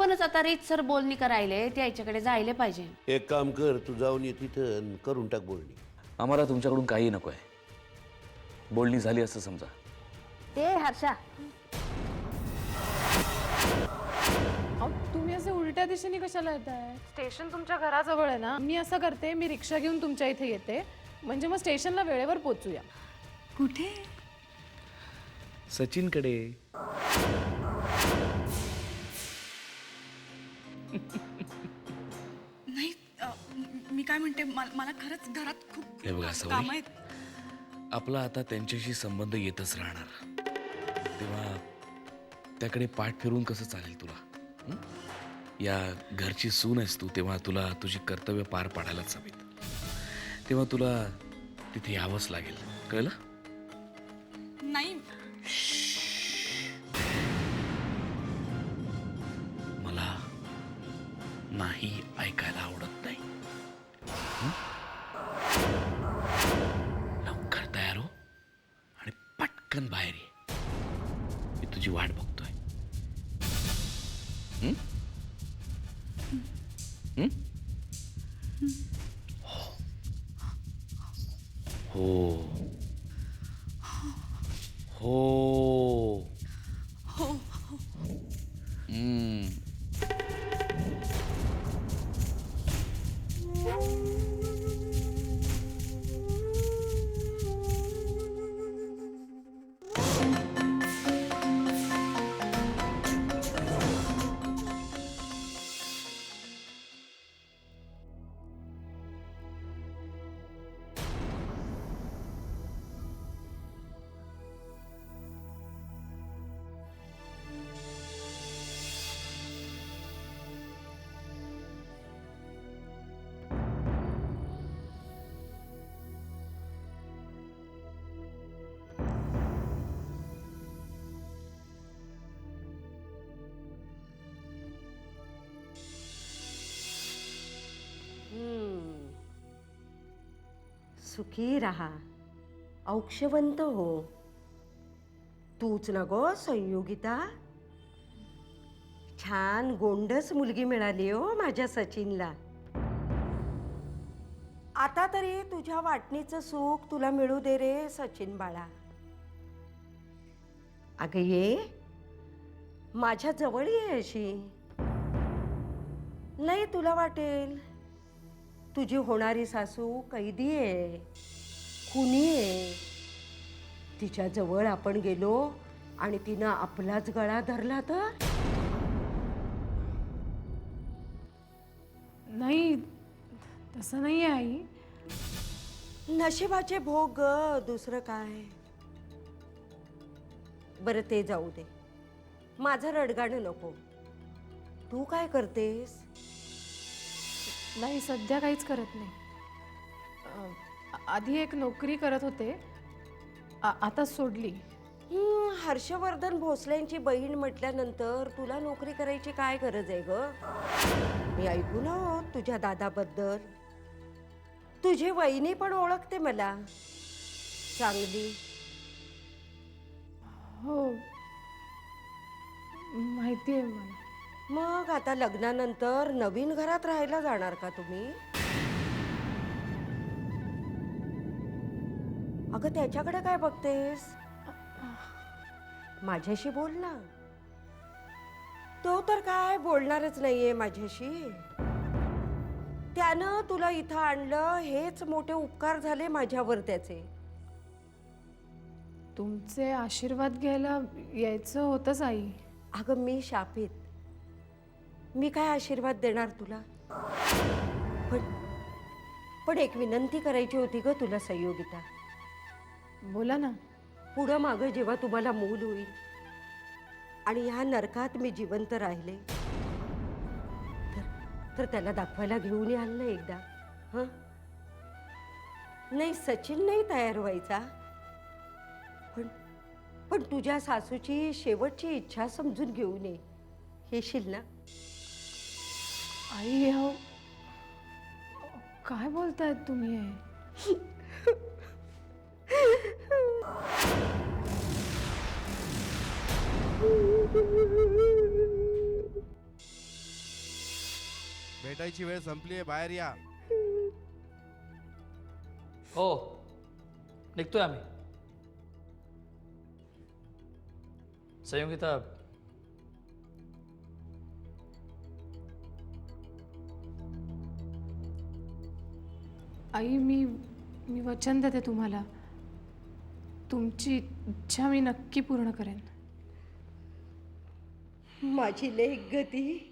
आपणच आता रीतसर बोलणी करायले त्याच्याकडे जायले पाहिजे. एक काम कर, तू जाऊन ये तिथं आणि करून टाक बोलणी. आम्हाला तुमच्याकडून काही नको आहे. बोलणी झाली असं समजा. ते हर्षा, तुम्ही असे उलट्या दिशेने कशाला येताय? स्टेशन तुमच्या घराजवळ आहे ना. मी असं करते, मी रिक्षा घेऊन तुमच्या इथे येते, म्हणजे मग स्टेशनला वेळेवर पोहोचूया. कुठे? सचिनकडे. नाही मी काय म्हणते, मला खरंच घरात खूप हे बघा काम सवरी, आहेत. आपला आता त्यांच्याशी संबंध येतच राहणार. तेव्हा त्याकडे पाठ फिरून कसं चालेल तुला? हं? या घरची सून आहेस तू, तेव्हा तुला तुझी कर्तव्य पार पाडायलाच हवीत. तेव्हा तुला तिथे यावंच लागेल, कळलं? नाही मला नाही ऐकायला आवडत नाही. हं? लवकर तयार हो आणि पटकन बाहेर ये. मी तुझी वाट बघतोय. हं? हं? हो हो हो हं. सुखी राहा, औक्षवंत हो. तूच ना गो संयोगिता. छान गोंडस मुलगी मिळाली हो माझ्या सचिनला. आता तरी तुझ्या वाटणीचं सुख तुला मिळू दे रे सचिन बाळा. अगं ये, माझ्या जवळ ये अशी. नाही तुला वाटेल तुझी होणारी सासू कैदी आहे, खुनी आहे. तिच्या जवळ आपण गेलो आणि तिनं आपलाच गळा धरला तर? नाही, तसं नाही आहे आई. नशिबाचे भोग ग, दुसरं काय. बरं ते जाऊ दे, माझं रडगाणं नको. तू काय करतेस? नाही, सध्या काहीच करत नाही. आधी एक नोकरी करत होते, आता सोडली. हर्षवर्धन भोसलेंची बहीण म्हटल्यानंतर तुला नोकरी करायची काय गरज आहे ग? मी ऐकून तुझ्या दादाबद्दल. तुझी वहिनी पण ओळखते मला चांगली. हो, माहिती आहे मला. मग आता लग्नानंतर नवीन घरात राहायला जाणार का तुम्ही? अगं त्याच्याकडे काय बघतेस? माझ्याशी बोल ना. तो तर काय बोलणारच नाहीये माझ्याशी. त्यानं तुला इथं आणलं हेच मोठे उपकार झाले माझ्यावर त्याचे. तुमचे आशीर्वाद घ्यायला यायचं होतंच आई. अगं मी शापित, मी काय आशीर्वाद देणार तुला? पण एक विनंती करायची होती ग तुला संयोगिता. बोला ना. पुढं मागं जेव्हा तुम्हाला मूल होईल आणि ह्या नरकात मी जिवंत राहिले तर त्याला दाखवायला घेऊन याल ना एकदा. हं? नाही सचिन नाही तयार व्हायचा, पण तुझ्या सासूची शेवटची इच्छा समजून घेऊन येशील ना? आई, काय बोलतायत तुम्ही? भेटायची वेळ संपली आहे, बाहेर या. हो निघतोय आम्ही. संयोगिता आई मी मी वचन देते तुम्हाला, तुमची इच्छा मी नक्की पूर्ण करेन. माझी लेक गती.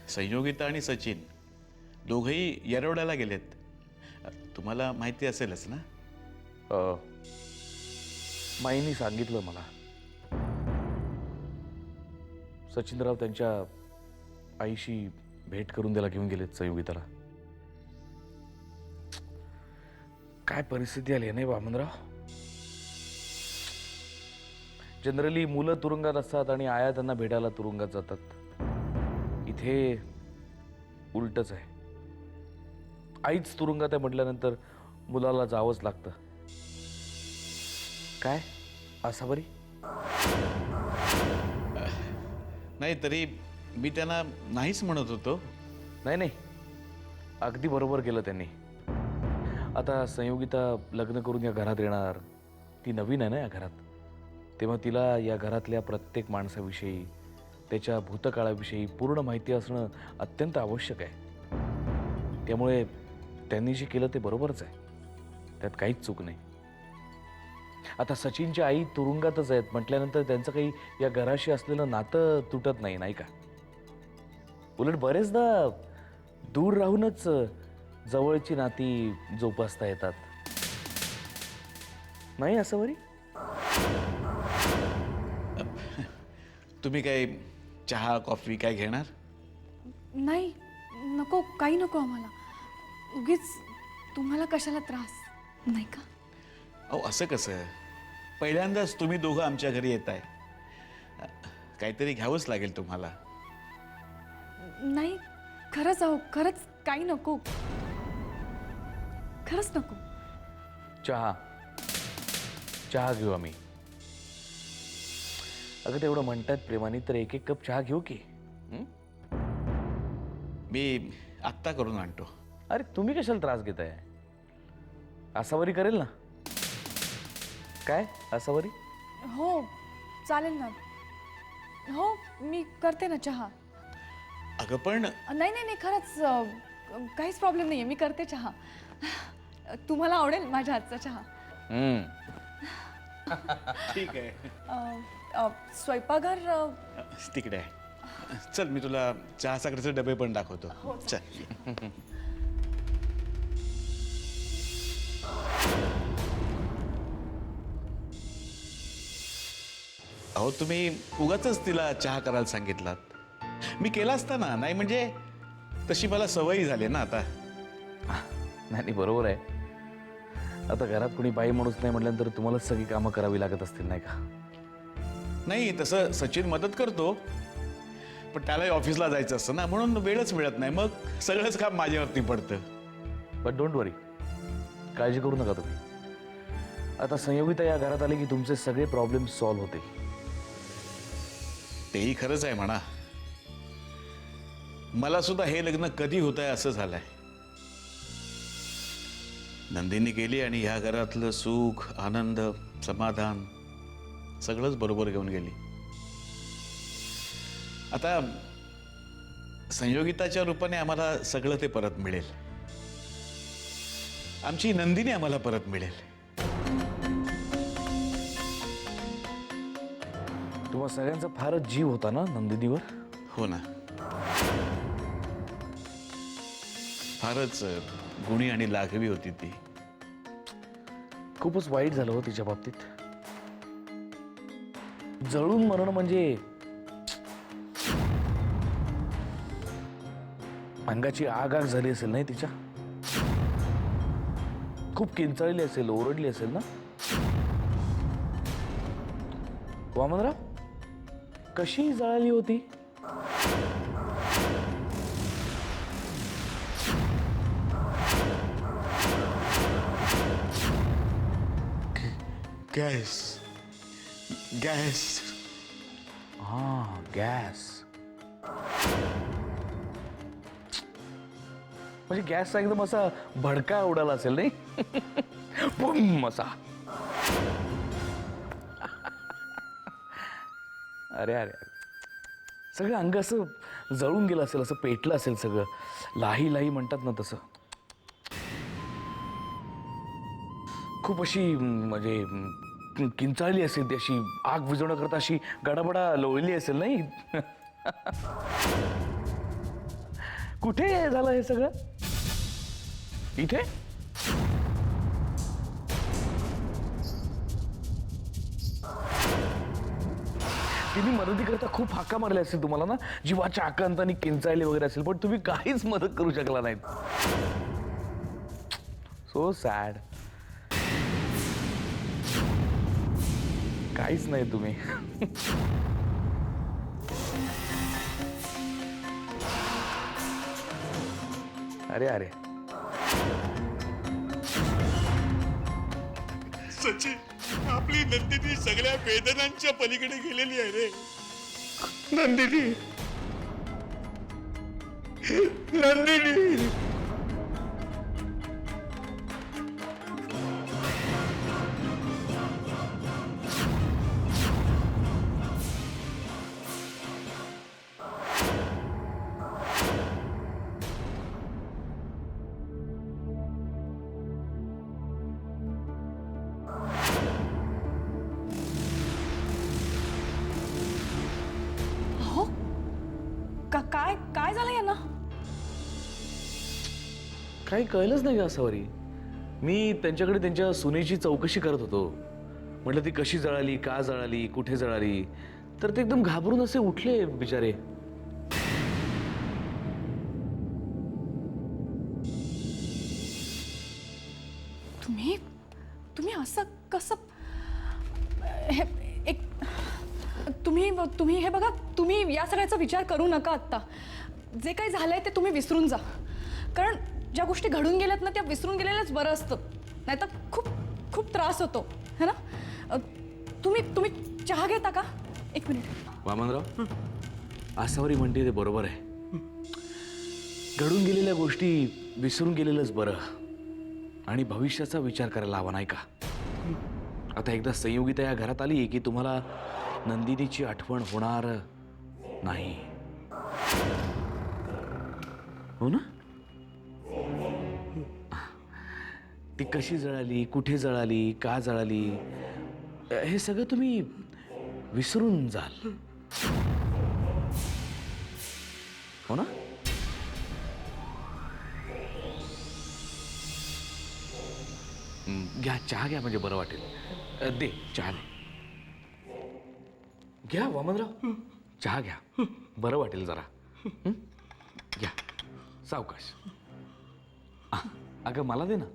संयोगिता आणि सचिन दोघंही येरवड्याला गेलेत. तुम्हाला माहिती असेलच ना? माईनी सांगितलं मला. सचिनराव त्यांच्या आईशी भेट करून द्यायला घेऊन गेलेत संयोगिताला. काय परिस्थिती आली नाही वामनराव. जनरली मुलं तुरुंगात असतात आणि आया त्यांना भेटायला तुरुंगात जातात. इथे उलटच आहे. आईच तुरुंगात आहे म्हटल्यानंतर मुलाला जावंच लागतं. काय असा बरी? नाही, तरी मी त्यांना नाहीच म्हणत होतो. नाही नाही, अगदी बरोबर केलं त्यांनी. आता संयोगिता लग्न करून या घरात येणार. ती नवीन आहे ना या घरात, तेव्हा तिला या घरातल्या प्रत्येक माणसाविषयी, त्याच्या भूतकाळाविषयी पूर्ण माहिती असणं अत्यंत आवश्यक आहे. त्यामुळे त्यांनी जे केलं ते बरोबरच आहे, त्यात काहीच चूक नाही. आता सचिनची आई तुरुंगातच आहेत म्हटल्यानंतर त्यांचं काही या घराशी असलेलं नातं तुटत नाही, नाही का? उलट बरेचदा दूर राहूनच जवळची नाती जोपासता येतात, नाही असं बरी? तुम्ही काय चहा कॉफी काय घेणार? नाही नको, काही नको आम्हाला. उगीच तुम्हाला कशाला त्रास, नाही का? अहो असं कसं? पहिल्यांदाच तुम्ही दोघं आमच्या घरी येत आहे, काहीतरी घ्यावंच लागेल तुम्हाला. नाही खरंच अहो, खरंच काही नको, खरंच नको. चहा चहा घेऊ आम्ही. अगं तेवढं म्हणतात प्रेमाने तर एक एक कप चहा घेऊ की? मी आत्ता करून आणतो. अरे तुम्ही कशाला त्रास घेताय? असावरी करेल ना? काय असावरी? हो चालेल ना. हो मी करते ना चहा. अगं पण नाही नाही नाही खरंच काहीच प्रॉब्लेम नाही आहे, मी करते चहा. तुम्हाला आवडेल माझ्या हातचा चहा. ठीक आहे. स्वयंपाकघर तिकडे आहे. चल मी तुला चहा साखरेचे डबे पण दाखवतो. चल. अहो तुम्ही उगाचच तिला चहा करायला सांगितलात. मी केला असता ना. नाही म्हणजे तशी मला सवयी झाली ना आता. नाही बरोबर आहे. आता घरात कोणी बाई माणूस नाही म्हटल्यानंतर तुम्हाला सगळी कामं करावी लागत असतील, नाही का? नाही तसं सचिन मदत करतो, पण त्यालाही ऑफिसला जायचं असतं ना, म्हणून वेळच मिळत नाही. मग सगळंच काम माझ्यावरती पडतं. बट डोंट वरी, काळजी करू नका तुम्ही. आता संयोगिता या घरात आली की तुमचे सगळे प्रॉब्लेम सॉल्व्ह होतील. तेही खरंच आहे म्हणा. मला सुद्धा हे लग्न कधी होत आहे असं झालंय. नंदिनी गेली आणि ह्या घरातलं सुख, आनंद, समाधान सगळंच बरोबर घेऊन गेली. आता संयोगिताच्या रूपाने आम्हाला सगळं ते परत मिळेल. आमची नंदिनी आम्हाला परत मिळेल. तुम्हा सगळ्यांचा फारच जीव होता ना नंदिनीवर. हो ना, फारच गुणी आणि लाघवी होती ती. खूपच वाईट झालं हो तिच्या बाबतीत. जळून मरण म्हणजे अंगाची आग आग झाली असेल नाही तिच्या. खूप किंचाळली असेल, ओरडली असेल ना. वामनराव, कशी जळाली होती? गॅस गॅस हा, गॅस. म्हणजे गॅसचा एकदम असा भडका उडाला असेल नाही. बुम असा. अरे अरे अरे, सगळं अंग असं जळून गेलं असेल, असं पेटलं असेल सगळं. लाही लाही म्हणतात ना तसं. खूप अशी म्हणजे किंचाळली असेल ती, अशी आग विझवण्याकरता अशी गडाबडा लोळली असेल नाही. कुठे झालं हे सगळं? इथे? तिने मदतीकरता खूप हाका मारल्या असतील तुम्हाला ना, जीवाच्या आकांताने किंचाळली वगैरे असेल, पण तुम्ही काहीच मदत करू शकला नाहीत. So sad. काहीच नाही तुम्ही. अरे अरे, सचिन, आपली नंदिनी सगळ्या वेदनांच्या पलीकडे गेलेली आहे रे. नंदिनी, नंदिनी. हो, काय काय झालं यांना? काही कळलंच नाही का असं. मी त्यांच्याकडे त्यांच्या सुनेची चौकशी करत होतो. म्हटलं ती कशी जळाली, का जळाली, कुठे जळाली, तर ते एकदम घाबरून असे उठले बिचारे. तुम्ही तुम्ही असं कसं? हे एक तुम्ही तुम्ही हे बघा, तुम्ही या सगळ्याचा विचार करू नका आत्ता. जे काही झालंय ते तुम्ही विसरून जा. कारण ज्या गोष्टी घडून गेल्यात ना, त्या विसरून गेलेल्याच बरं असतं. नाहीतर खूप खूप त्रास होतो है ना. तुम्ही चहा घेता का? एक मिनिट. वामनराव, आसावरी म्हणते ते बरोबर आहे. घडून गेलेल्या गोष्टी विसरून गेलेलंच बरं आणि भविष्याचा विचार करायला हवा नाही का. आता एकदा संयोगिता या घरात आली की तुम्हाला नंदिनीची आठवण होणार नाही, हो ना. ती कशी जळाली, कुठे जळाली, का जळाली, हे सगळं तुम्ही विसरून जाल, हो ना. घ्या, चहा घ्या, म्हणजे बरं वाटेल. दे चहा दे. घ्या वामनराव, चहा घ्या, बरं वाटेल जरा. घ्या, सावकाश. अगं मला दे ना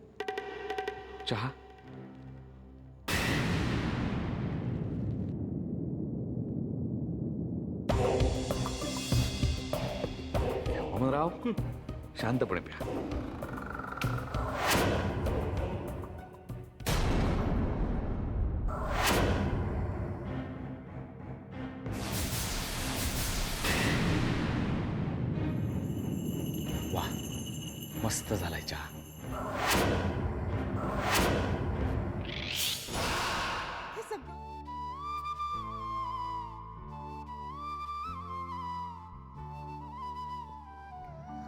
चहा. वामनराव, शांतपणे प्या. वा, मस्त झालाय चहा.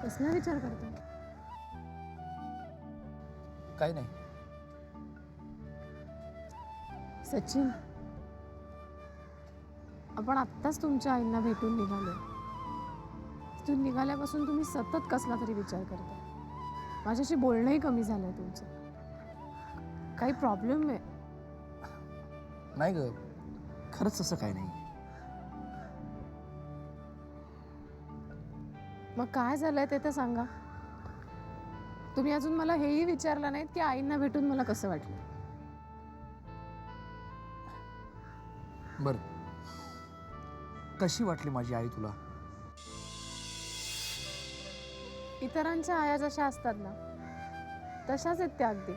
कसला विचार करतो? काही नाही. सचिन, आपण आत्ताच तुमच्या आईंना भेटून निघालो. तिथून निघाल्यापासून तुम्ही सतत कसला तरी विचार करताय. माझ्याशी बोलणंही कमी झालंय तुमचं. काही प्रॉब्लेम आहे? नाही ग, खरंच तसं काही नाही. मग काय झालंय ते तर सांगा. तुम्ही अजून मला हेही विचारलं नाहीत की आईंना भेटून मला कसं वाटलं. बर, कशी वाटली माझी आई तुला? इतरांच्या आया जशा असतात ना तशाच आहेत त्या. अगदी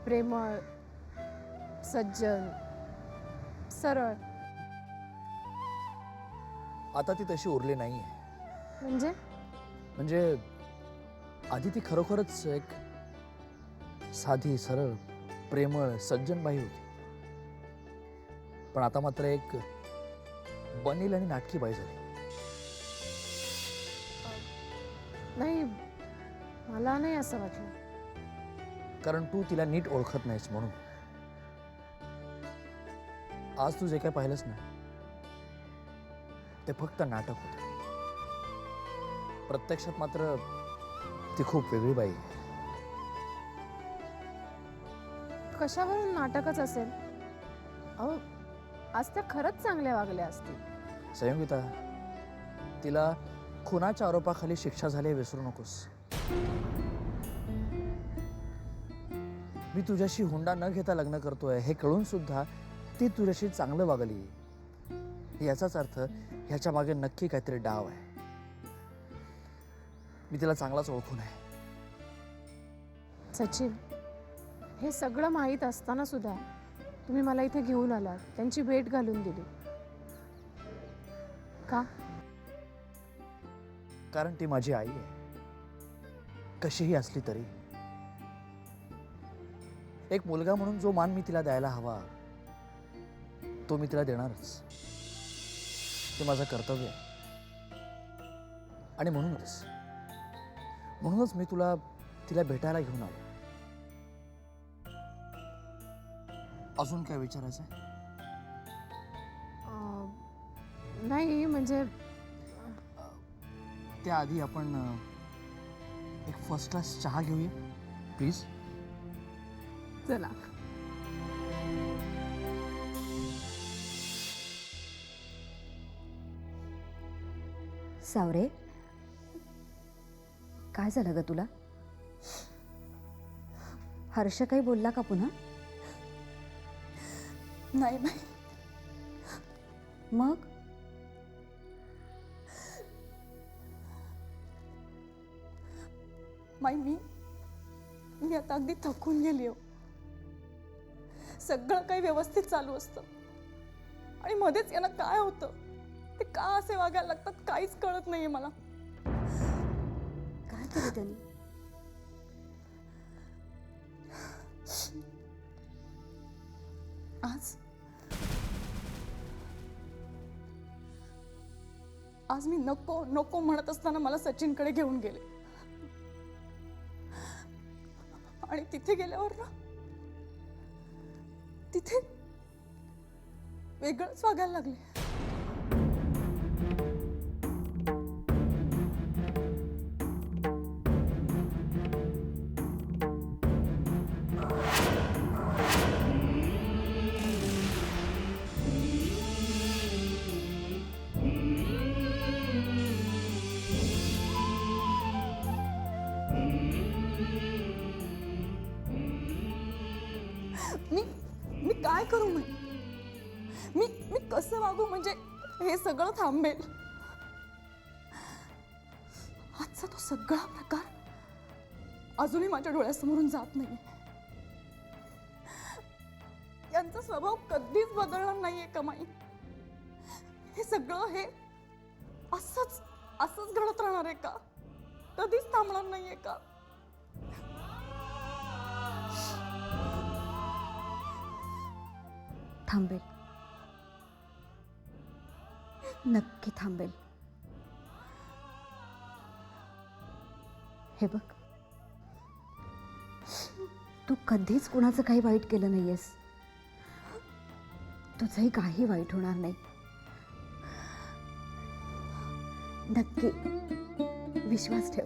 प्रेमळ, सज्जन, सरळ. आता ती तशी उरली नाही आहे. म्हणजे आधी ती खरोखरच एक साधी, सरळ, प्रेमळ, सज्जन बाई होती. पण आता मात्र एक बनील आणि नाटकी बाई झाली. नाही, मला नाही असं वाटलं. कारण तू तिला नीट ओळखत नाहीस म्हणून. आज तू जे काय पाहिलंस ना ते फक्त नाटक होतं. प्रत्यक्षात मात्र ती खूप वेगळी बाई आहे. कशावरून नाटकच असेल? अहो, आज त्या खरंच चांगल्या वागल्या असतील. संयोगिता, तिला खुनाच्या आरोपाखाली शिक्षा झाली हे विसरू नकोस. मी तुझ्याशी हुंडा न घेता लग्न करतोय हे कळून सुद्धा ती तुझ्याशी चांगलं वागली. याचाच अर्थ ह्याच्या मागे नक्की काहीतरी डाव आहे. मी तिला चांगलाच ओळखून आहे. सचिन, हे सगळं माहीत असताना सुद्धा तुम्ही मला इथे घेऊन आलात, त्यांची भेट घालून दिली का? कारण ती माझी आई आहे. कशीही असली तरी एक मुलगा म्हणून जो मान मी तिला द्यायला हवा तो मी तिला देणारच. ते माझं कर्तव्य आहे. आणि म्हणूनच मी तिला भेटायला घेऊन आलो. अजून काय विचारायचं? नाही म्हणजे त्याआधी आपण एक फर्स्ट क्लास चहा घेऊया प्लीज. चला. सावरे, काय झालं ग तुला? हर्ष काही बोलला का पुन्हा? नाही नाही. मग माई, मी आता अगदी थकून गेली हो. सगळं काही व्यवस्थित चालू असतं आणि मध्येच यांना काय होतं, ते का असे वागायला लागतात काहीच कळत नाहीये मला. काय केलं त्यांनी? आज मी नको नको म्हणत असताना मला सचिनकडे घेऊन गेले आणि तिथे गेल्यावर ना तिथे वेगळंच वागायला लागले. मी काय करू? मी कसं वागू म्हणजे हे सगळं थांबेल? आजचा तो सगळा प्रकार अजूनही माझ्या डोळ्यासमोरून जात नाही. यांचा स्वभाव कधीच बदलणार नाहीये कमाई. हे सगळं हे असंच घडत राहणार आहे का? कधीच थांबणार नाहीये का? थांबेल, नक्की थांबेल. हे बघ, तू कधीच कुणाचं काही वाईट केलं नाहीयेस. तुझंही काही वाईट होणार नाही. नक्की विश्वास ठेव.